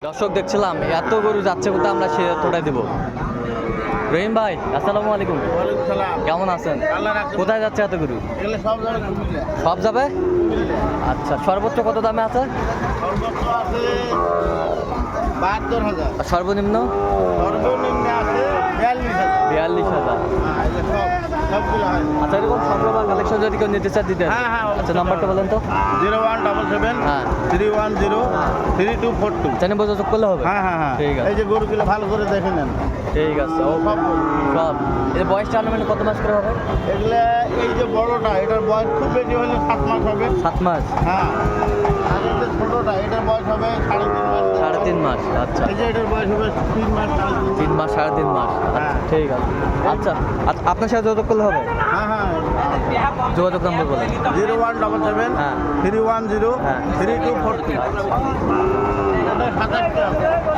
দর্শক দেখছিলাম এত গরু যাচ্ছে কোথাও, আমরা সে তোটাই দেবো। রহিম ভাই আসসালামু আলাইকুম, কেমন আছেন? কোথায় যাচ্ছে এত গরু? সব যাবে। আচ্ছা, সর্বোচ্চ কত দামে আছে? আর সর্বনিম্ন? আছে 42,000। আচ্ছা, এরকম সংগ্রহ বা কালেকশন যদি কেউ নিতে চায় দিতেন। আচ্ছা, নাম্বারটা বলেন তো। 0177 হ্যাঁ 310 3242। জানি যোগাযোগ করলে হবে। হ্যাঁ ঠিক আছে, এই যে গরুগুলো ভালো করে দেখে নেন। ঠিক আছে। ও সব এর বয়সটা আনুমানিক কত মাস করে হবে? এগুলা এই যে বড়টা এটার বয়স খুব বেশি হলে 7 মাস হবে। 7 মাস। হ্যাঁ, আর এই যে ছোটটা এটার বয়স হবে 3.5 মাস। 3.5 মাস। আচ্ছা, এই যে এটার বয়স হবে 3 মাস 3 মাস 3.5 মাস। হ্যাঁ। ঠিক আছে। আচ্ছা, আপনার সাথে যোগাযোগ করলে হবে। হ্যাঁ যোগাযোগ নাম্বার বলেন। 0177 হ্যাঁ 310 হ্যাঁ 3242। ওটা 27 টাকা।